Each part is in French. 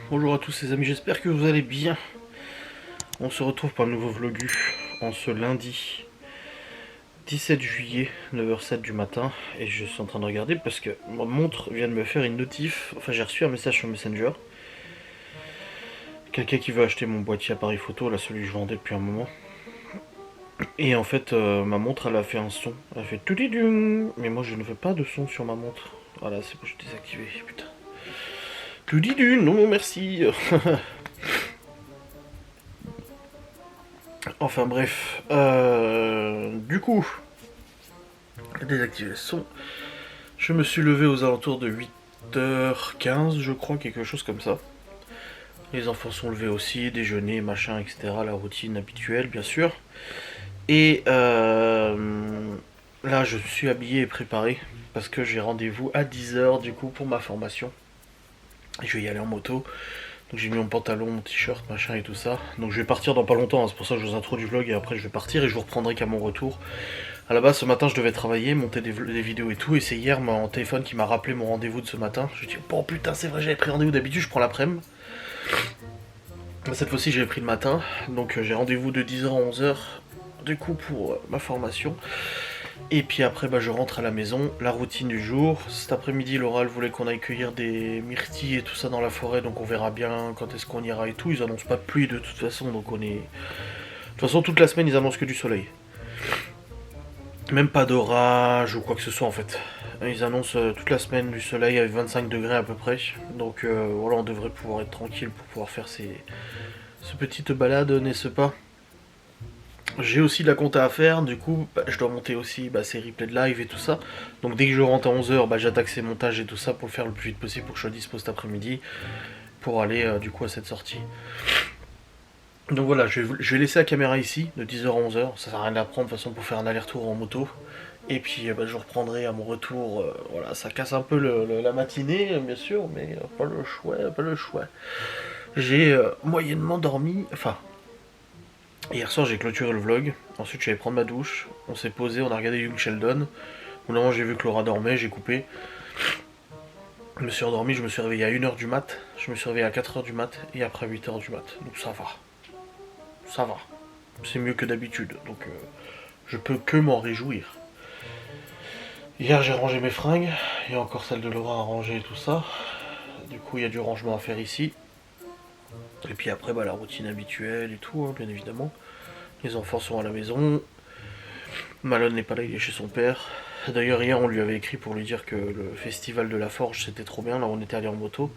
Bonjour à tous les amis, j'espère que vous allez bien. On se retrouve pour un nouveau vlogu en ce lundi 17 juillet, 9h07 du matin. Et je suis en train de regarder parce que ma montre vient de me faire une notif. Enfin, j'ai reçu un message sur Messenger. Quelqu'un qui veut acheter mon boîtier appareil photo, là celui que je vendais depuis un moment. Et en fait, ma montre elle a fait un son. Elle a fait tout dit. Mais moi je ne veux pas de son sur ma montre. Voilà, c'est pour que je désactiver, putain. Tout dit, non merci. Enfin bref, du coup, désactiver le son. Je me suis levé aux alentours de 8h15, je crois, quelque chose comme ça. Les enfants sont levés aussi, déjeuner, machin, etc. La routine habituelle, bien sûr. Et là, je suis habillé et préparé parce que j'ai rendez-vous à 10h du coup pour ma formation. Et je vais y aller en moto. Donc j'ai mis mon pantalon, mon t-shirt, machin et tout ça. Donc je vais partir dans pas longtemps, hein. C'est pour ça que je vous introduis du vlog et après je vais partir et je vous reprendrai qu'à mon retour. À la base ce matin je devais travailler, monter des vidéos et tout, et c'est hier mon téléphone qui m'a rappelé mon rendez-vous de ce matin. Je me dis oh putain c'est vrai j'avais pris rendez-vous, d'habitude je prends l'après-midi. Cette fois-ci j'avais pris le matin, donc j'ai rendez-vous de 10h à 11h du coup pour ma formation. Et puis après je rentre à la maison, la routine du jour. Cet après-midi Laura elle voulait qu'on aille cueillir des myrtilles et tout ça dans la forêt, donc on verra bien quand est-ce qu'on ira et tout. Ils annoncent pas de pluie de toute façon, donc on est... De toute façon toute la semaine ils annoncent que du soleil. Même pas d'orage ou quoi que ce soit en fait. Ils annoncent toute la semaine du soleil avec 25 degrés à peu près. Donc voilà, on devrait pouvoir être tranquille pour pouvoir faire ces petites balades, n'est-ce pas? J'ai aussi de la compta à faire, du coup je dois monter aussi ces replays de live et tout ça. Donc dès que je rentre à 11h, j'attaque ces montages et tout ça pour le faire le plus vite possible pour que je sois dispo cet après-midi pour aller du coup à cette sortie. Donc voilà, je vais laisser la caméra ici de 10h à 11h, ça sert à rien de la prendre de toute façon pour faire un aller-retour en moto. Et puis je reprendrai à mon retour, voilà, ça casse un peu la matinée bien sûr, mais pas le choix, pas le choix. J'ai moyennement dormi, enfin... Hier soir j'ai clôturé le vlog, ensuite je suis allé prendre ma douche, on s'est posé, on a regardé Young Sheldon. Au moment où j'ai vu que Laura dormait, j'ai coupé. Je me suis endormi, je me suis réveillé à 1h du mat, je me suis réveillé à 4h du mat et après 8h du mat. Donc ça va. Ça va. C'est mieux que d'habitude, donc je peux que m'en réjouir. Hier j'ai rangé mes fringues, il y a encore celle de Laura à ranger et tout ça. Du coup il y a du rangement à faire ici. Et puis après la routine habituelle et tout, hein, bien évidemment. Les enfants sont à la maison. Malone n'est pas là, il est chez son père. D'ailleurs hier on lui avait écrit pour lui dire que le festival de la Forge c'était trop bien, là on était allé en moto.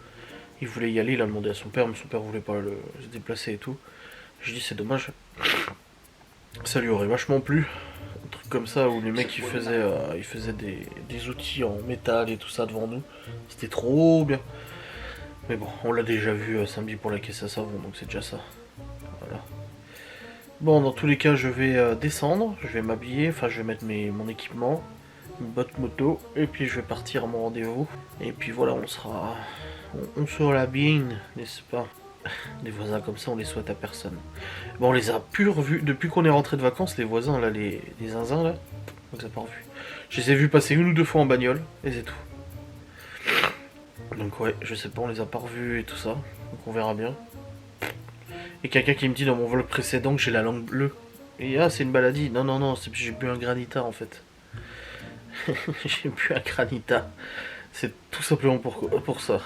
Il voulait y aller, il a demandé à son père, mais son père voulait pas se déplacer et tout. Je dis c'est dommage. Ça lui aurait vachement plu. Un truc comme ça où les mecs ils faisaient des outils en métal et tout ça devant nous. C'était trop bien. Mais bon, on l'a déjà vu samedi pour la caisse à savon, donc c'est déjà ça. Voilà. Bon, dans tous les cas, je vais descendre, je vais m'habiller, enfin je vais mettre mon équipement, mes bottes moto, et puis je vais partir à mon rendez-vous. Et puis voilà, on sera bien, n'est-ce pas? Des voisins comme ça, on les souhaite à personne. Bon, on les a plus revus depuis qu'on est rentré de vacances, les voisins là, les zinzins là, on les a pas revus. Je les ai vus passer 1 ou 2 fois en bagnole, et c'est tout. Donc ouais, je sais pas, on les a pas revus et tout ça, donc on verra bien. Et quelqu'un qui me dit dans mon vlog précédent que j'ai la langue bleue. Et c'est une maladie. Non, non, non, j'ai bu un granita en fait. J'ai bu un granita. C'est tout simplement pour ça.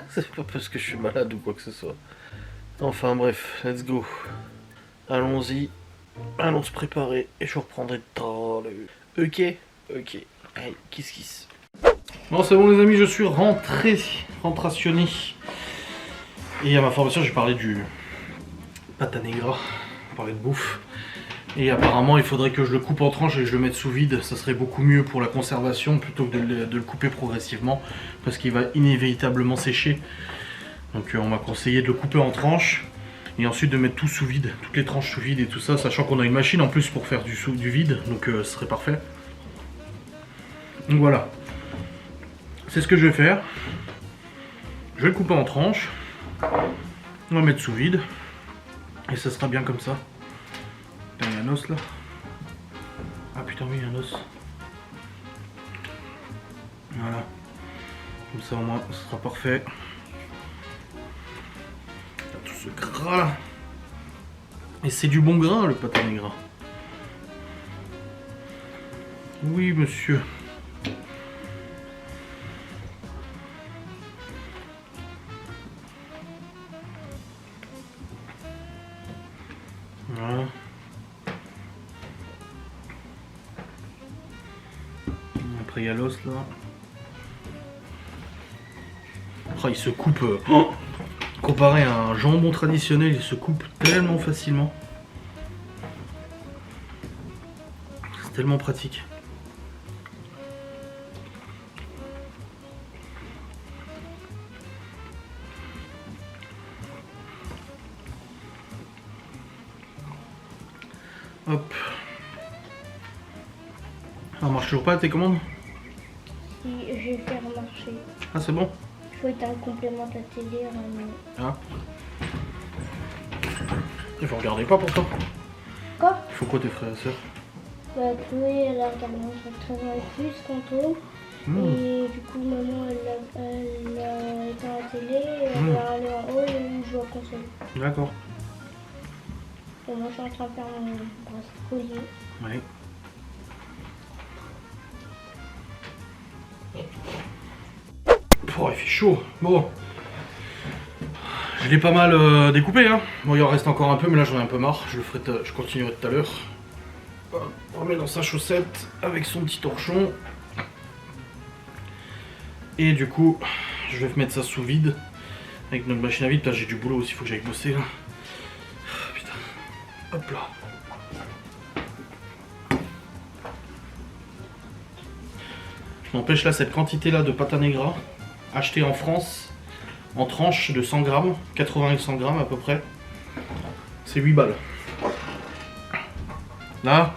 C'est pas parce que je suis malade ou quoi que ce soit. Enfin bref, let's go. Allons-y. Allons se préparer et je reprendrai de temps. Ok, ok. Allez, kiss. Bon, c'est bon les amis, je suis rentrationné. Et à ma formation, j'ai parlé du pata negra, on parlait de bouffe. Et apparemment, il faudrait que je le coupe en tranches et que je le mette sous vide. Ça serait beaucoup mieux pour la conservation plutôt que de le couper progressivement parce qu'il va inévitablement sécher. Donc on m'a conseillé de le couper en tranches et ensuite de mettre tout sous vide, toutes les tranches sous vide et tout ça, sachant qu'on a une machine en plus pour faire du vide, donc ce serait parfait. Donc voilà. C'est ce que je vais faire. Je vais le couper en tranches. On va mettre sous vide. Et ça sera bien comme ça. Putain, il y a un os là. Ah putain, oui, il y a un os. Voilà. Comme ça au moins, ce sera parfait. ce gras là. Et c'est du bon grain le patanegra. Oui monsieur. Voilà. Après il y a l'os là. Oh, il se coupe. Comparé à un jambon traditionnel, il se coupe tellement facilement. C'est tellement pratique. Hop. Ça marche toujours pas tes commandes? Si, je vais faire marcher. Ah c'est bon? Il faut être un complément de la télé. Ah. Il faut regarder pas pourtant. Quoi? Il faut quoi tes frères et sœurs? Bah, Chloé, elle a regardé mon 13 ans et plus, Quanto. Et du coup, maman, elle a éteint la télé, elle va aller en haut et elle joue à console. D'accord. Et moi, je suis en train de faire mon brasserie. Oui. Oh, il fait chaud. Bon. Je l'ai pas mal découpé, hein. Bon, il en reste encore un peu, mais là j'en ai un peu marre. Je continuerai tout à l'heure. On remet dans sa chaussette avec son petit torchon. Et du coup, je vais mettre ça sous vide avec notre machine à vide. Putain, j'ai du boulot aussi, il faut que j'aille bosser là. Putain. Hop là. N'empêche là, cette quantité là de patanegra achetée en France en tranches de 100 grammes, 80 et 100 grammes à peu près, c'est 8 balles. Là,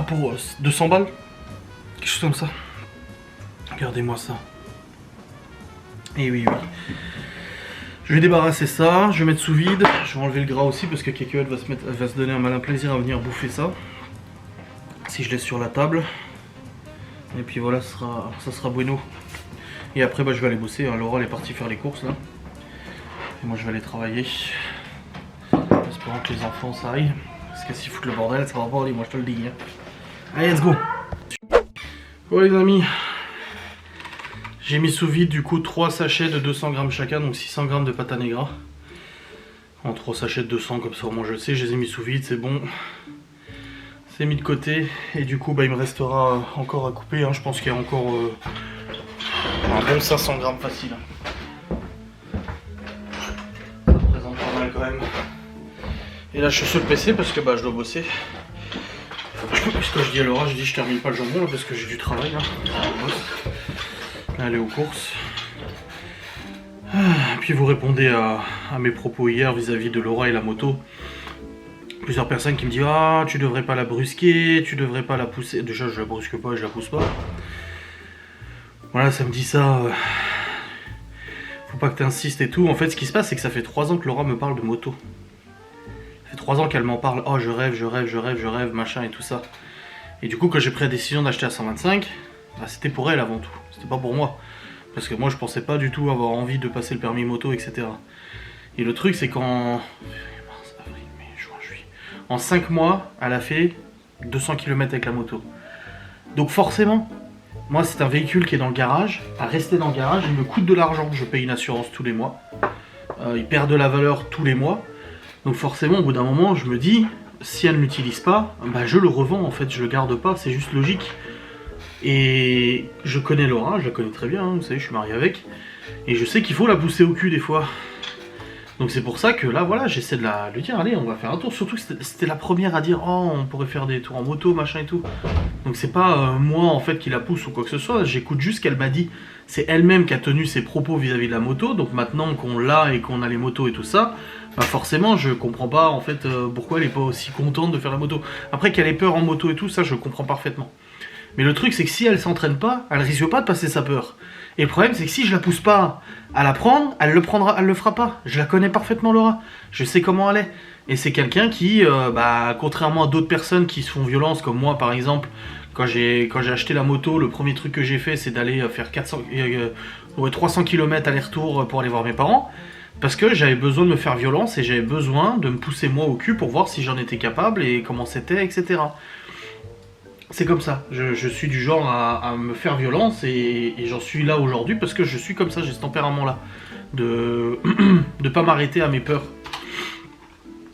pour 200 balles, quelque chose comme ça. Regardez-moi ça. Et oui, oui. Je vais débarrasser ça, je vais mettre sous vide, je vais enlever le gras aussi parce que Keke va se donner un malin plaisir à venir bouffer ça. Si je laisse sur la table. Et puis voilà, ça sera bueno. Et après bah, je vais aller bosser, hein. Laura elle est partie faire les courses là. Et moi je vais aller travailler. Espérant que les enfants ça aille. Parce que s'ils foutent le bordel, ça va pas aller, moi je te le dis. Hein. Allez, let's go. Bon les amis. J'ai mis sous vide du coup 3 sachets de 200 grammes chacun, donc 600 grammes de patanegra. En 3 sachets de 200, comme ça au moins je le sais, je les ai mis sous vide, c'est bon. C'est mis de côté. Et du coup bah, il me restera encore à couper, hein. Je pense qu'il y a encore un bon 500 grammes facile. Ça représente pas mal quand même. Et là je suis sur le PC parce que bah, je dois bosser. Ce que je dis à Laura, je dis je termine pas le jambon là, parce que j'ai du travail là. Aller aux courses. Puis vous répondez à mes propos hier vis-à-vis de Laura et la moto. Plusieurs personnes qui me disent ah tu devrais pas la brusquer, tu devrais pas la pousser. Déjà je la brusque pas et je la pousse pas. Voilà, ça me dit ça. Faut pas que tu insistes et tout. En fait ce qui se passe c'est que ça fait 3 ans que Laura me parle de moto. Ça fait 3 ans qu'elle m'en parle. Oh je rêve, machin et tout ça. Et du coup quand j'ai pris la décision d'acheter à 125, bah, c'était pour elle avant tout. C'était pas pour moi. Parce que moi je pensais pas du tout avoir envie de passer le permis moto, etc. Et le truc c'est qu'en en 5 mois, elle a fait 200 km avec la moto. Donc forcément, moi c'est un véhicule qui est dans le garage. À rester dans le garage, il me coûte de l'argent. Je paye une assurance tous les mois. Il perd de la valeur tous les mois. Donc forcément, au bout d'un moment, je me dis, si elle ne l'utilise pas, bah, je le revends en fait, je le garde pas, c'est juste logique. Et je connais Laura, je la connais très bien, hein, vous savez, je suis marié avec. Et je sais qu'il faut la pousser au cul des fois. Donc c'est pour ça que là, voilà, j'essaie de lui dire, allez, on va faire un tour. Surtout que c'était la première à dire, oh, on pourrait faire des tours en moto, machin et tout. Donc c'est pas moi, en fait, qui la pousse ou quoi que ce soit. J'écoute juste ce qu'elle m'a dit. C'est elle-même qui a tenu ses propos vis-à-vis de la moto. Donc maintenant qu'on l'a et qu'on a les motos et tout ça, bah forcément, je comprends pas, en fait, pourquoi elle est pas aussi contente de faire la moto. Après qu'elle ait peur en moto et tout, ça, je comprends parfaitement. Mais le truc, c'est que si elle s'entraîne pas, elle risque pas de passer sa peur. Et le problème, c'est que si je la pousse pas à la prendre, elle le fera pas. Je la connais parfaitement, Laura. Je sais comment elle est. Et c'est quelqu'un qui, bah, contrairement à d'autres personnes qui se font violence, comme moi, par exemple, quand j'ai acheté la moto, le premier truc que j'ai fait, c'est d'aller faire ouais, 300 km aller-retour pour aller voir mes parents. Parce que j'avais besoin de me faire violence et j'avais besoin de me pousser moi au cul pour voir si j'en étais capable et comment c'était, etc. C'est comme ça. Je suis du genre à me faire violence et j'en suis là aujourd'hui parce que je suis comme ça, j'ai ce tempérament-là. De pas m'arrêter à mes peurs.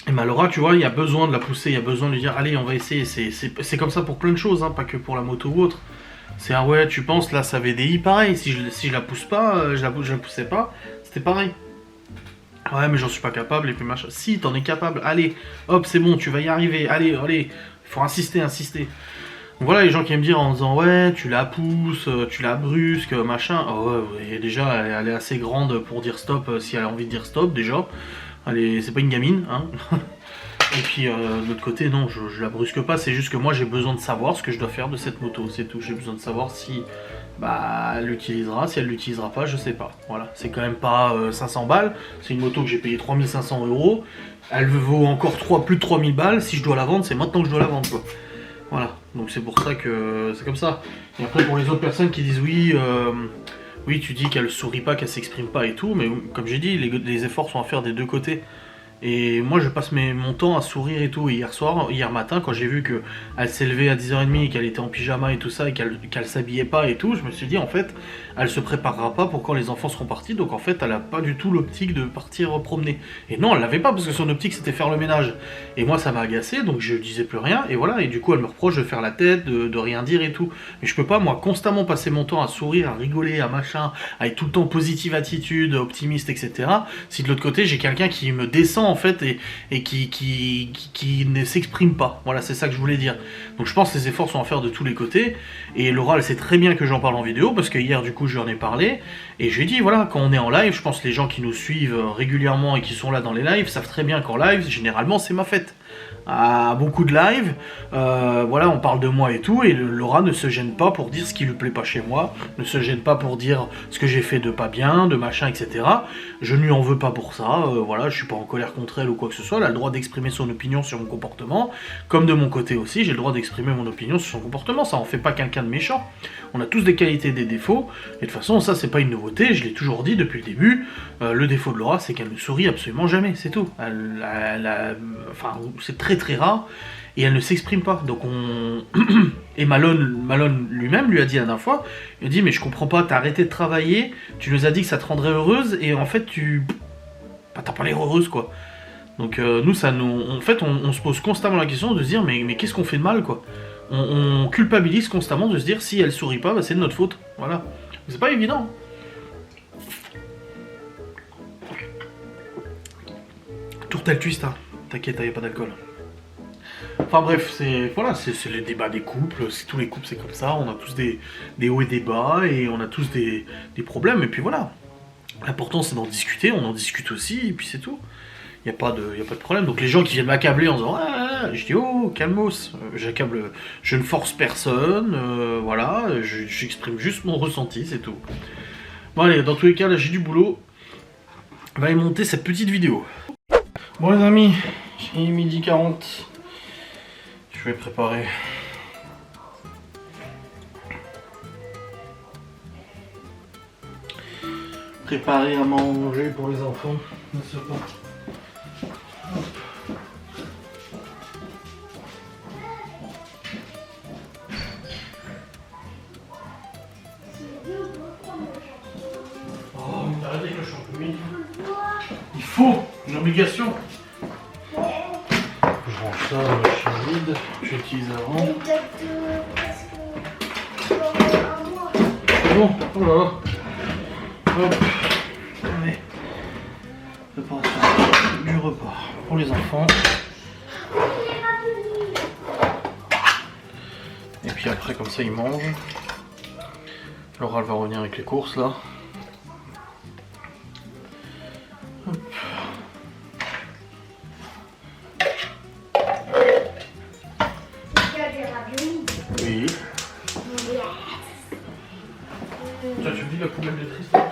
Et Malora, tu vois, il y a besoin de la pousser, il y a besoin de lui dire allez, on va essayer. C'est comme ça pour plein de choses, hein, pas que pour la moto ou autre. C'est ah ouais, tu penses là, ça VDI, pareil. Si je la pousse pas, je la poussais pas, c'était pareil. Ouais, mais j'en suis pas capable, et puis machin. Si, t'en es capable, allez, hop, c'est bon, tu vas y arriver, allez, il faut insister. Donc voilà les gens qui aiment dire en disant ouais, tu la pousses, tu la brusques, machin. Oh, ouais, déjà, elle est assez grande pour dire stop si elle a envie de dire stop, déjà. C'est pas une gamine, hein. Et puis de l'autre côté, non, je la brusque pas, c'est juste que moi j'ai besoin de savoir ce que je dois faire de cette moto, c'est tout. J'ai besoin de savoir si elle l'utilisera, si elle l'utilisera pas, je sais pas. Voilà, c'est quand même pas 500 balles, c'est une moto que j'ai payé 3500 €. Elle vaut encore plus de 3000 balles, si je dois la vendre, c'est maintenant que je dois la vendre, quoi. Voilà, donc c'est pour ça que c'est comme ça. Et après pour les autres personnes qui disent oui, tu dis qu'elle sourit pas, qu'elle s'exprime pas et tout, mais comme j'ai dit, les efforts sont à faire des deux côtés. Et moi je passe mon temps à sourire et tout. Et hier matin, quand j'ai vu qu'elle s'est levée à 10h30 et qu'elle était en pyjama et tout ça, et qu'elle s'habillait pas et tout, je me suis dit en fait, elle se préparera pas pour quand les enfants seront partis, donc en fait elle a pas du tout l'optique de partir promener. Et non, elle l'avait pas parce que son optique c'était faire le ménage. Et moi ça m'a agacé, donc je disais plus rien, et voilà, et du coup elle me reproche de faire la tête, de rien dire et tout. Mais je peux pas moi constamment passer mon temps à sourire, à rigoler, à machin, à être tout le temps positive attitude, optimiste, etc. Si de l'autre côté j'ai quelqu'un qui me descend en fait et qui ne s'exprime pas. Voilà, c'est ça que je voulais dire. Donc je pense que les efforts sont à faire de tous les côtés. Et Laura, elle sait très bien que j'en parle en vidéo parce que hier du coup j'en ai parlé et je lui ai dit voilà, quand on est en live, je pense que les gens qui nous suivent régulièrement et qui sont là dans les lives savent très bien qu'en live, généralement c'est ma fête. À beaucoup de live, voilà, on parle de moi et tout, et Laura ne se gêne pas pour dire ce qui lui plaît pas chez moi, ne se gêne pas pour dire ce que j'ai fait de pas bien, de machin, etc. Je ne lui en veux pas pour ça, voilà, je suis pas en colère contre elle ou quoi que ce soit, elle a le droit d'exprimer son opinion sur mon comportement, comme de mon côté aussi, j'ai le droit d'exprimer mon opinion sur son comportement, ça en fait pas quelqu'un de méchant. On a tous des qualités et des défauts, et de toute façon, ça c'est pas une nouveauté, je l'ai toujours dit depuis le début, le défaut de Laura, c'est qu'elle ne sourit absolument jamais, c'est tout. Enfin, c'est très rare, et elle ne s'exprime pas. Donc et Malone lui-même lui a dit la dernière fois, il a dit mais je comprends pas, t'as arrêté de travailler, tu nous as dit que ça te rendrait heureuse, et en fait t'as pas l'air heureuse quoi. Donc nous en fait on se pose constamment la question de se dire mais qu'est-ce qu'on fait de mal quoi. On culpabilise constamment de se dire si elle sourit pas, c'est de notre faute. Voilà. C'est pas évident. Tourtel twist, hein. T'inquiète, y a pas d'alcool. Enfin bref, c'est le débat des couples, tous les couples c'est comme ça, on a tous des hauts et des bas, et on a tous des problèmes, et puis voilà. L'important c'est d'en discuter, on en discute aussi, et puis c'est tout. Y a pas de problème. Donc les gens qui viennent m'accabler en disant ah, je dis oh calmos, j'accable, je ne force personne, voilà, j'exprime juste mon ressenti, c'est tout. Bon allez, dans tous les cas là j'ai du boulot, on va aller monter cette petite vidéo. Bon les amis, il est 12h40, je vais préparer. Préparer à manger pour les enfants, n'est-ce pas? Oh, mais arrêtez avec le champignon. Il faut, une obligation. Je range ça dans la machine vide, j'utilise avant. C'est bon, oh là là. Hop, allez. Préparation du repas pour les enfants. Et puis après, comme ça, ils mangent. Laura, elle va revenir avec les courses là. Hop. Oui. Tiens, tu me dis la poubelle de Tristan.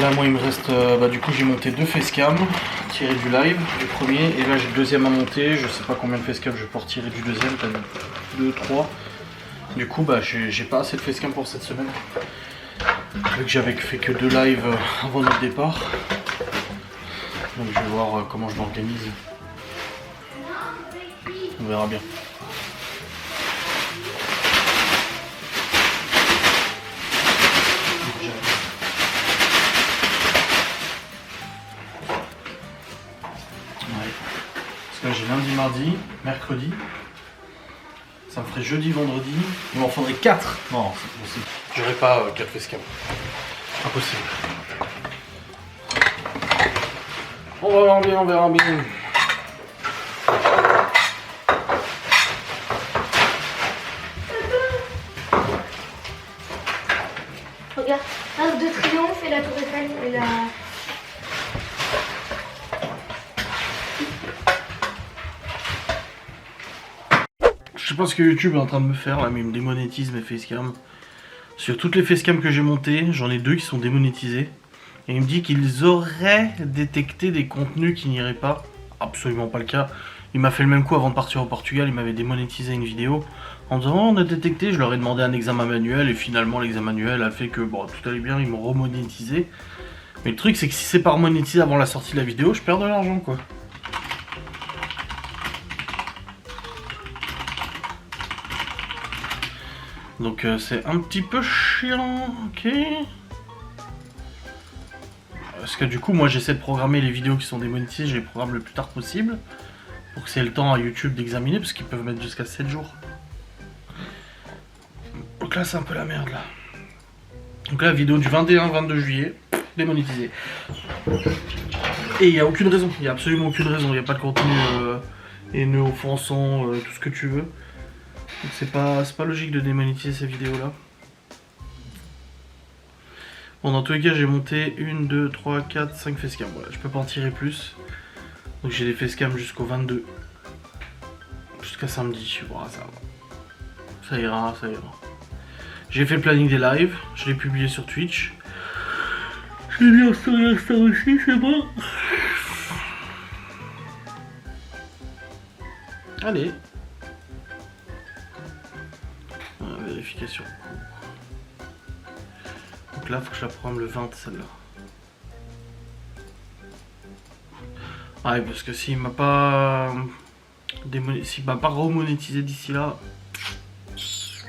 là moi il me reste, du coup j'ai monté 2 facecam tirés du live, du premier, et là j'ai le deuxième à monter, je sais pas combien de facecam je vais pouvoir tirer du deuxième, peut-être 2, 3. Du coup j'ai pas assez de facecam pour cette semaine, vu que j'avais fait que 2 lives avant notre départ. Donc je vais voir comment je m'organise, on verra bien. J'ai lundi, mardi, mercredi, ça me ferait jeudi, vendredi, il m'en faudrait 4. Non, c'est possible. J'aurais pas 4 facecam. Impossible. On va voir bien, on verra bien. Regarde, Arc de Triomphe et la Tour Eiffel et la... Je sais pas ce que YouTube est en train de me faire là, mais il me démonétise mes facecam. Sur toutes les facecam que j'ai montées, j'en ai 2 qui sont démonétisés. Et il me dit qu'ils auraient détecté des contenus qui n'iraient pas. Absolument pas le cas. Il m'a fait le même coup avant de partir au Portugal, il m'avait démonétisé une vidéo en disant oh, on a détecté, je leur ai demandé un examen manuel et finalement l'examen manuel a fait que bon, tout allait bien, ils m'ont remonétisé. Mais le truc c'est que si c'est pas remonétisé avant la sortie de la vidéo, je perds de l'argent quoi. Donc c'est un petit peu chiant, ok. Parce que du coup moi j'essaie de programmer les vidéos qui sont démonétisées, je les programme le plus tard possible. Pour que c'est le temps à YouTube d'examiner, parce qu'ils peuvent mettre jusqu'à 7 jours. Donc là c'est un peu la merde là. Donc là vidéo du 21-22 juillet, démonétisée. Et il n'y a aucune raison, il n'y a absolument aucune raison, il n'y a pas de contenu haineux, offensant, tout ce que tu veux. Donc c'est pas logique de démonétiser ces vidéos là. Bon dans tous les cas j'ai monté 1, 2, 3, 4, 5 facecam, voilà, je peux pas en tirer plus. Donc j'ai des facecam jusqu'au 22. Jusqu'à samedi, voilà, ça va. Ça ira, ça ira. J'ai fait le planning des lives, je l'ai publié sur Twitch. Je l'ai mis en story Insta aussi, c'est bon. Allez. Vérification. Donc là, faut que je la programme le 20, celle-là. Ouais, parce que s'il m'a pas remonétisé d'ici là, je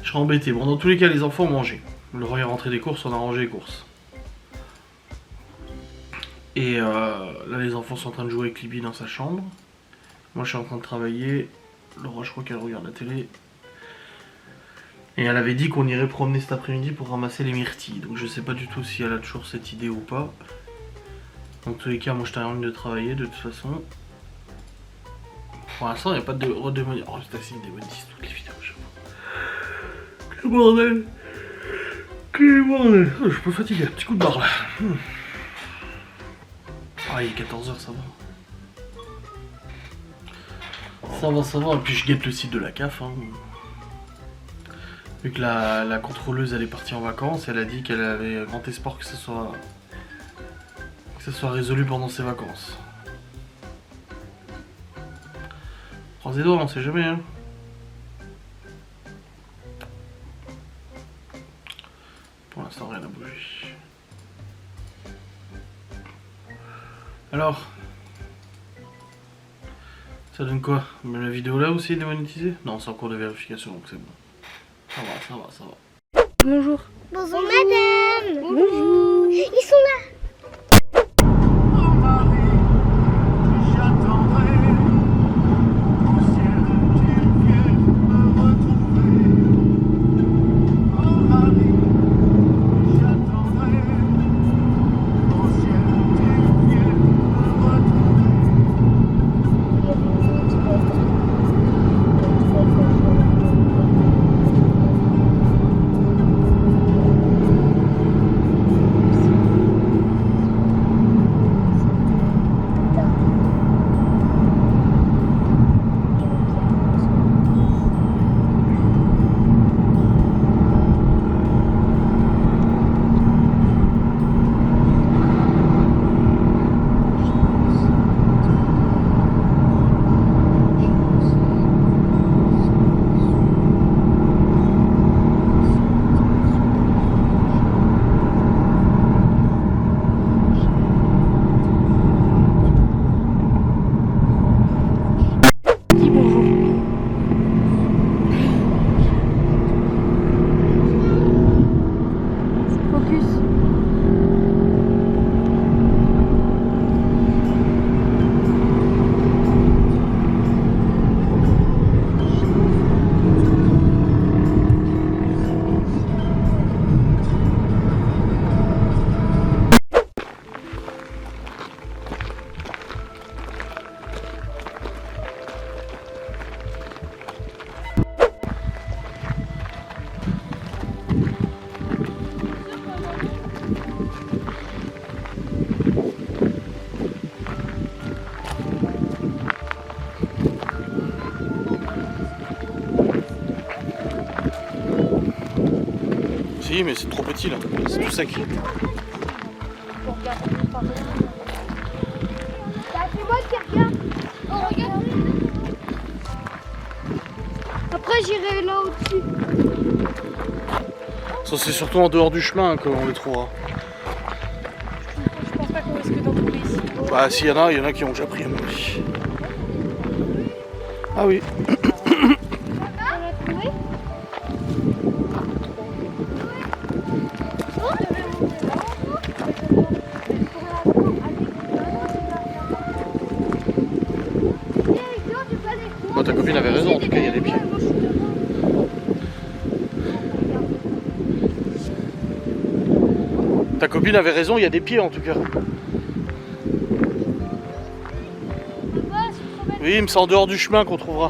serai embêté. Bon, dans tous les cas, les enfants ont mangé. Le roi est rentré des courses, on a rangé les courses. Et là, les enfants sont en train de jouer avec Libby dans sa chambre. Moi, je suis en train de travailler. Le roi, je crois qu'elle regarde la télé. Et elle avait dit qu'on irait promener cet après-midi pour ramasser les myrtilles. Donc je sais pas du tout si elle a toujours cette idée ou pas. Dans tous les cas, moi je termine de travailler de toute façon. Pour l'instant, il n'y a pas de redémonisation. Oh, c'est assez démoniste toutes les vidéos, j'avoue. Quel bordel! Quel bordel! Oh, je suis pas fatigué, un petit coup de barre là. Ah, il est 14h, ça va. Ça va, ça va. Et puis je guette le site de la CAF. Hein. Vu que la contrôleuse elle est partie en vacances, elle a dit qu'elle avait grand espoir que ça soit résolu pendant ses vacances. Croisez les doigts, on sait jamais hein. Pour l'instant rien n'a bougé. Alors ça donne quoi? Mais la vidéo là aussi est démonétisée? Non, c'est en cours de vérification donc c'est bon. Ça va, ça va, ça va. Bonjour. Bonjour madame. Bonjour. Ils sont là. Si, mais c'est trop petit là, c'est tout sec. C'est moi qui regarde. Oh, regarde. Après, j'irai là au-dessus. Ça, c'est surtout en dehors du chemin qu'on les trouvera. Je pense pas qu'on risque d'en trouver ici. Bah, s'il y en a qui ont déjà pris à mon avis. Ah oui. On l'a trouvé. Bon, ta copine avait raison, en tout cas, il y a des pieds. Ta copine avait raison, il y a des pieds en tout cas. Oui, mais c'est en dehors du chemin qu'on trouvera.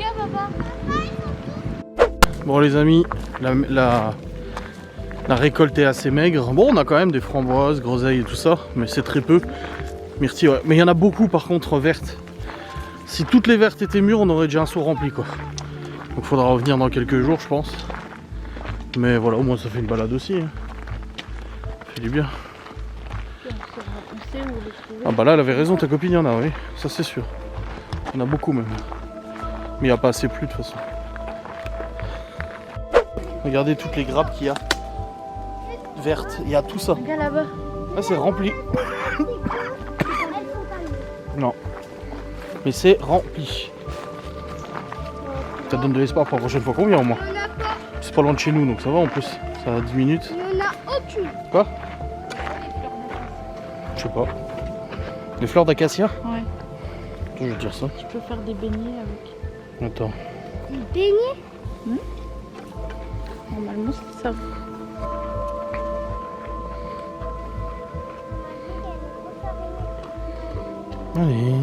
Bon les amis, la récolte est assez maigre. Bon, on a quand même des framboises, groseilles et tout ça, mais c'est très peu. Myrtille, ouais. Mais il y en a beaucoup par contre vertes. Si toutes les vertes étaient mûres, on aurait déjà un seau rempli quoi. Donc il faudra revenir dans quelques jours je pense. Mais voilà, au moins ça fait une balade aussi. Hein. Ça fait du bien. Ah bah là elle avait raison, ta copine il y en a, oui, ça c'est sûr. Il y en a beaucoup même. Mais il n'y a pas assez plu de toute façon. Regardez toutes les grappes qu'il y a. Vertes, il y a tout ça. Regarde là-bas. Là c'est rempli. Non. Mais c'est rempli. Ça donne de l'espoir pour la prochaine fois. Combien au moins? C'est pas loin de chez nous donc ça va en plus. Ça a 10 minutes. Il n'y en a aucune. Quoi? Je sais pas. Les fleurs d'acacia? Ouais. Je vais dire ça. Tu peux faire des beignets avec. Attends. Des beignets. Normalement, c'est ça. Allez.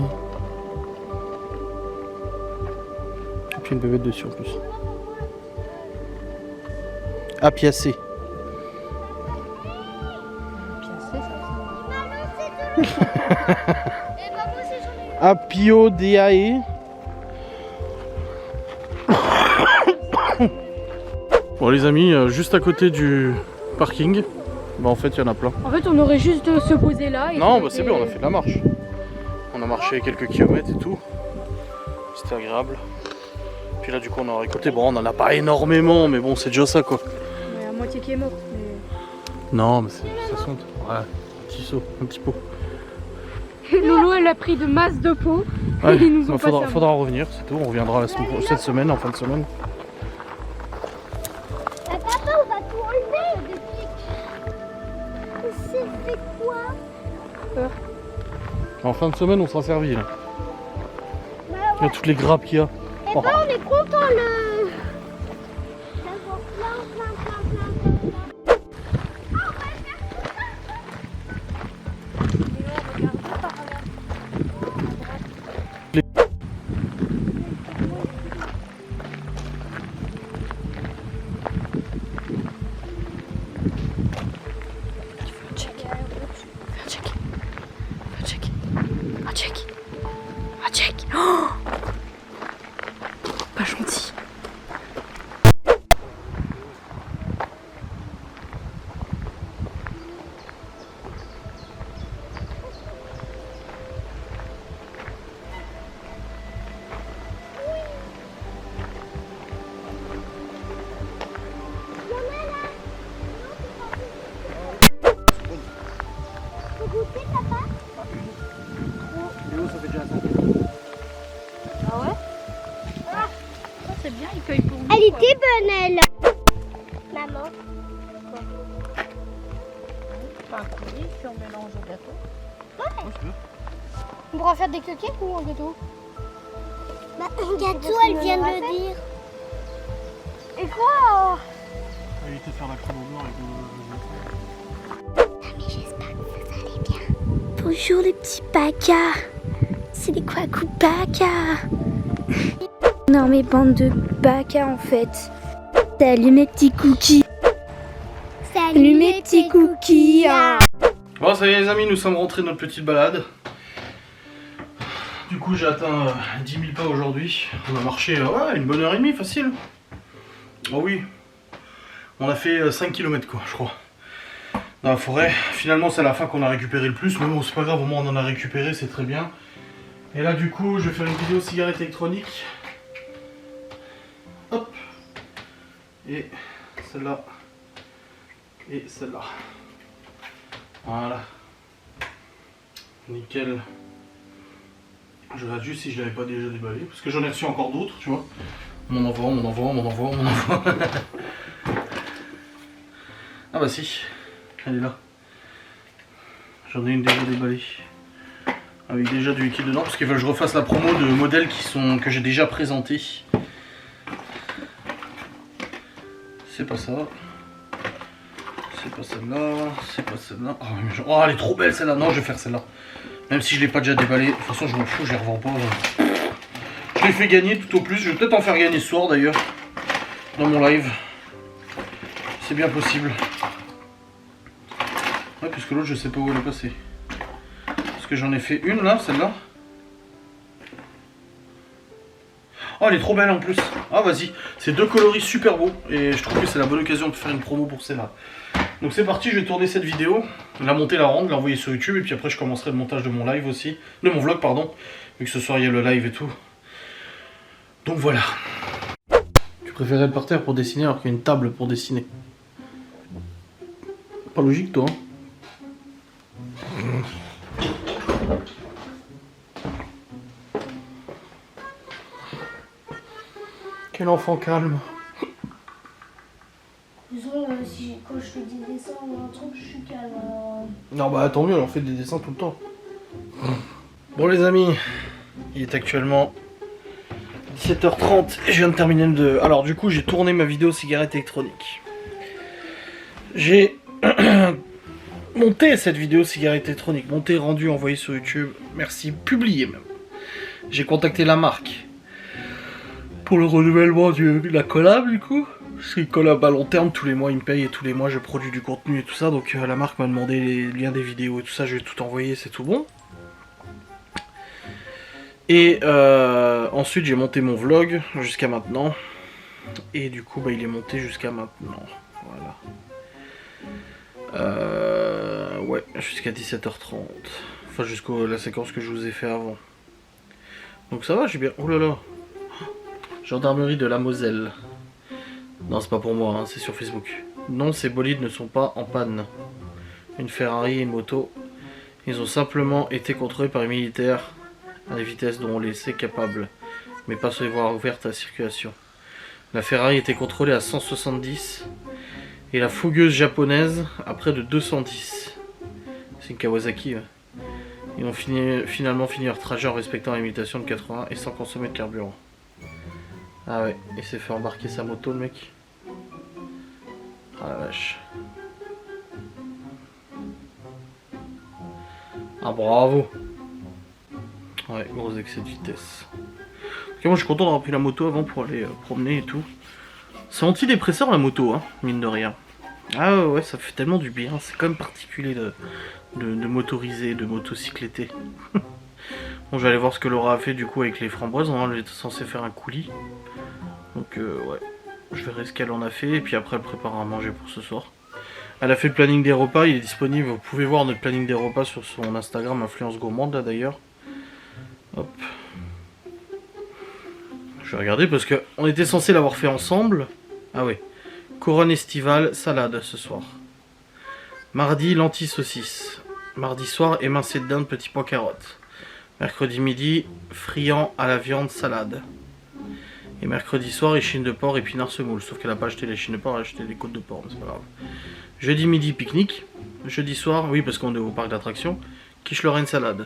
Et puis une buvette dessus en plus. Apiacé. Apiodeae. Bon les amis, juste à côté du parking, bah en fait il y en a plein. En fait, on aurait juste de se poser là. Et Non, bah c'est bien, on a fait de la marche. On a marché quelques kilomètres et tout. C'était agréable. Puis là du coup on a récolté, bon on en a pas énormément, mais bon c'est déjà ça quoi. Mais à moitié qui est mort. Mais... Non mais ça sent. Ouais, un petit seau, un petit pot. Loulou, elle a pris de masse de peau. Ouais, Ils nous ont bah, pas faudra revenir, c'est tout, on reviendra cette semaine, en fin de semaine. Papa, on va tout enlever. C'est quoi? En fin de semaine on sera servi là. Bah, Il y a toutes les grappes qu'il y a. Eh ben, on est content le. D'avoir plein. Pas gentil. Faut goûter, papa? Ça fait déjà Ah ouais? Ça c'est bien, il cueille pour nous. Elle était bonne, elle. Maman. Pas un coulis, puis on mélange au gâteau. On pourra faire des cupcakes ou un gâteau? Bah, un gâteau, elle vient de le dire. Et quoi? Il était faire la crème au blanc avec Mais j'espère que vous allez bien. Bonjour les petits bacas. C'est des quacou bacas. Non mais bande de bacas en fait. Salut mes petits cookies. Salut mes petits cookies. Bon ça y est les amis, nous sommes rentrés de notre petite balade. Du coup j'ai atteint 10 000 pas aujourd'hui. On a marché une bonne heure et demie facile. Oh oui. On a fait 5 km quoi, je crois. Dans la forêt. Finalement, c'est à la fin qu'on a récupéré le plus. Mais bon, c'est pas grave, au moins on en a récupéré, c'est très bien. Et là, du coup, je vais faire une vidéo cigarette électronique. Hop. Et celle-là. Et celle-là. Voilà. Nickel. Je regarde juste si je l'avais pas déjà déballé. Parce que j'en ai reçu encore d'autres, tu vois. On m'en envoie. Ah bah si. Elle est là. J'en ai une déjà déballée. Avec déjà du liquide dedans. Parce qu'il faut que je refasse la promo de modèles que j'ai déjà présentés. C'est pas ça. C'est pas celle-là. C'est pas celle-là. Oh, elle est trop belle celle-là. Non, je vais faire celle-là. Même si je l'ai pas déjà déballé. De toute façon, je m'en fous, je les revends pas. Je l'ai fait gagner tout au plus. Je vais peut-être en faire gagner ce soir d'ailleurs. Dans mon live. C'est bien possible. Ouais, puisque l'autre, je sais pas où elle est passée. Parce que j'en ai fait une là, celle-là. Oh, elle est trop belle en plus. Ah, vas-y. C'est deux coloris super beaux. Et je trouve que c'est la bonne occasion de faire une promo pour celle-là. Donc c'est parti, je vais tourner cette vidéo. La monter, la rendre, l'envoyer sur YouTube. Et puis après, je commencerai le montage de mon live aussi. De mon vlog, pardon. Vu que ce soir, il y a le live et tout. Donc voilà. Tu préférais être par terre pour dessiner alors qu'il y a une table pour dessiner. Pas logique, toi. Quel enfant calme. Disons, quand je fais des dessins ou un truc, je suis calme. Non bah tant mieux, on fait des dessins tout le temps. Bon les amis, il est actuellement 17h30 et je viens de terminer le... Alors du coup j'ai tourné ma vidéo cigarette électronique. J'ai monté cette vidéo cigarette électronique, monté, rendu, envoyé sur YouTube. Merci, publié même. J'ai contacté la marque pour le renouvellement de la collab du coup. C'est une collab à long terme, tous les mois ils me payent et tous les mois je produis du contenu et tout ça. Donc la marque m'a demandé les liens des vidéos et tout ça, je vais tout envoyer, c'est tout bon. Et ensuite j'ai monté mon vlog jusqu'à maintenant. Et du coup bah, il est monté jusqu'à maintenant. Voilà. Ouais, jusqu'à 17h30. Enfin jusqu'à la séquence que je vous ai fait avant. Donc ça va, j'ai bien... Oh là là. Gendarmerie de la Moselle. Non, c'est pas pour moi, hein, c'est sur Facebook. Non, ces bolides ne sont pas en panne. Une Ferrari et une moto. Ils ont simplement été contrôlés par les militaires à des vitesses dont on les sait capables, mais pas sur les voies ouvertes à la circulation. La Ferrari était contrôlée à 170 et la fougueuse japonaise à près de 210. C'est une Kawasaki. Ouais. Ils ont finalement fini leur trajet en respectant la limitation de 80 et sans consommer de carburant. Ah ouais, il s'est fait embarquer sa moto le mec. Ah la vache. Ah bravo. Ouais, gros excès de vitesse. Ok, moi je suis content d'avoir pris la moto avant pour aller promener et tout. C'est antidépresseur la moto, hein, mine de rien. Ah ouais, ça fait tellement du bien. C'est quand même particulier de motoriser, de motocycletter. Bon, je vais aller voir ce que Laura a fait du coup avec les framboises. Elle était censée faire un coulis. Donc ouais, je verrai ce qu'elle en a fait. Et puis après elle prépare à manger pour ce soir. Elle a fait le planning des repas, il est disponible. Vous pouvez voir notre planning des repas sur son Instagram, Influence Gourmande là d'ailleurs. Hop. Je vais regarder parce que on était censé l'avoir fait ensemble. Ah ouais. Couronne estivale, salade ce soir. Mardi, lentilles saucisses. Mardi soir, émincé de dinde, petits pois carottes. Mercredi midi, friand à la viande, salade. Et mercredi soir, échine de porc, épinards semoule. Sauf qu'elle n'a pas acheté l'échine de porc, elle a acheté des côtes de porc, mais c'est pas grave. Jeudi midi, pique-nique. Jeudi soir, oui, parce qu'on est au parc d'attractions. Quiche Lorraine, salade.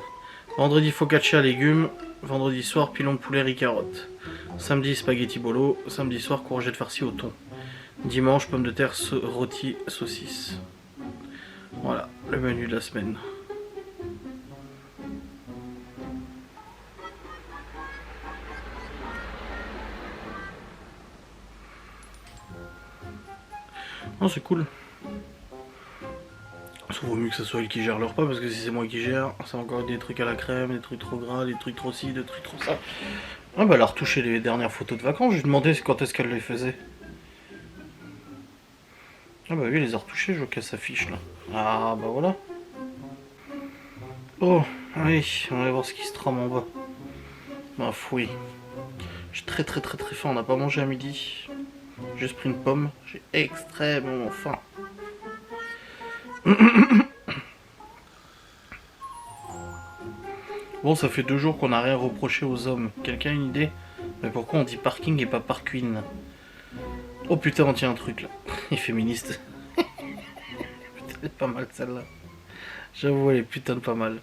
Vendredi, focaccia, légumes. Vendredi soir, pilon de poulet, riz, carottes. Samedi, spaghetti bolo. Samedi soir, courgettes farcies au thon. Dimanche, pommes de terre, rôti, saucisses. Voilà, le menu de la semaine. Non, c'est cool. Ça vaut mieux que ce soit elle qui gère le repas, parce que si c'est moi qui gère, c'est encore des trucs à la crème, des trucs trop gras, des trucs trop ci, des trucs trop ça. Ah bah elle a retouché les dernières photos de vacances, je lui demandais quand est-ce qu'elle les faisait. Ah bah oui, elle les a retouchés, je vois qu'elle s'affiche là. Ah bah voilà. Oh, allez, on va voir ce qui se trame en bas. Bah fouille. J'ai très faim, on n'a pas mangé à midi. J'ai juste pris une pomme, j'ai extrêmement faim. Bon, ça fait 2 jours qu'on n'a rien reproché aux hommes. Quelqu'un a une idée? Mais pourquoi on dit parking et pas parquine? Oh putain, on tient un truc là. Il est féministe. Putain, elle est pas mal celle-là. J'avoue, elle est putain de pas mal.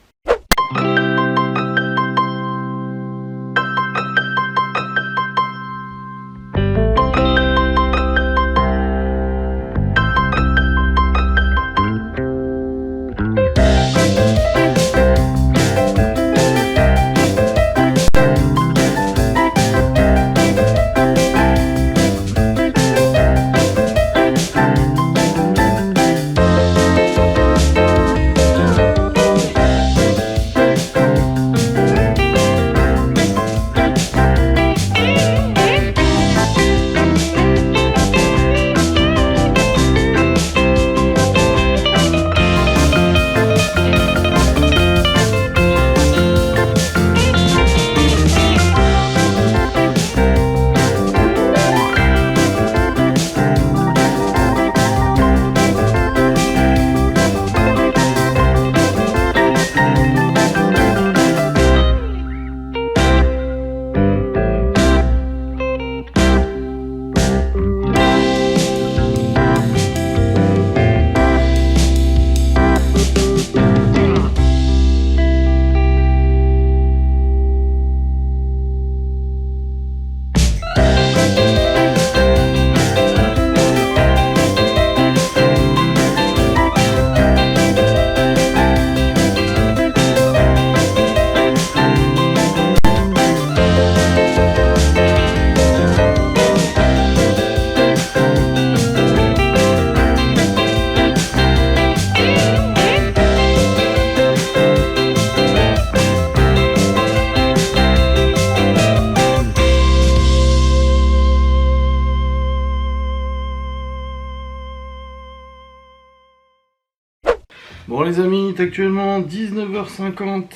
Bon les amis, il est actuellement 19h50.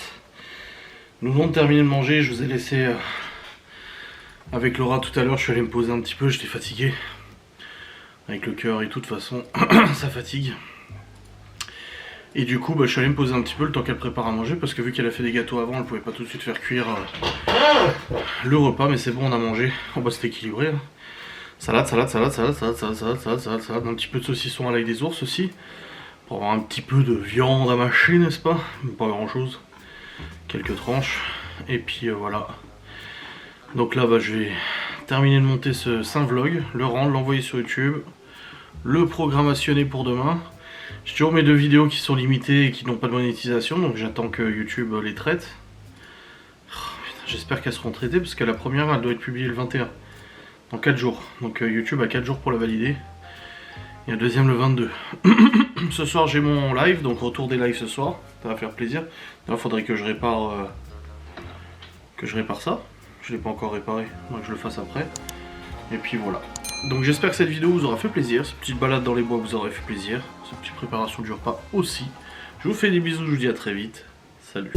Nous venons de terminer de manger, je vous ai laissé avec Laura tout à l'heure, je suis allé me poser un petit peu, j'étais fatigué. Avec le cœur et tout, de toute façon, ça fatigue. Et du coup, je suis allé me poser un petit peu le temps qu'elle prépare à manger, parce que vu qu'elle a fait des gâteaux avant, elle pouvait pas tout de suite faire cuire le repas, mais c'est bon, on a mangé. Oh bah c'était équilibré. Hein. Salade, un petit peu de saucisson à l'ail des ours aussi. Pour avoir un petit peu de viande à mâcher, n'est-ce pas? Pas grand chose. Quelques tranches. Et puis voilà. Donc là, je vais terminer de monter ce saint vlog, le rendre, l'envoyer sur YouTube, le programmationner pour demain. J'ai toujours mes 2 vidéos qui sont limitées et qui n'ont pas de monétisation, donc j'attends que YouTube les traite. J'espère qu'elles seront traitées, parce que la première, elle doit être publiée le 21. Dans 4 jours. Donc YouTube a 4 jours pour la valider. Et la deuxième le 22. Ce soir j'ai mon live, donc retour des lives ce soir, ça va faire plaisir. Là il faudrait que je répare ça. Je l'ai pas encore réparé, donc je le fasse après. Et puis voilà. Donc j'espère que cette vidéo vous aura fait plaisir. Cette petite balade dans les bois vous aura fait plaisir. Cette petite préparation du repas aussi. Je vous fais des bisous, je vous dis à très vite. Salut.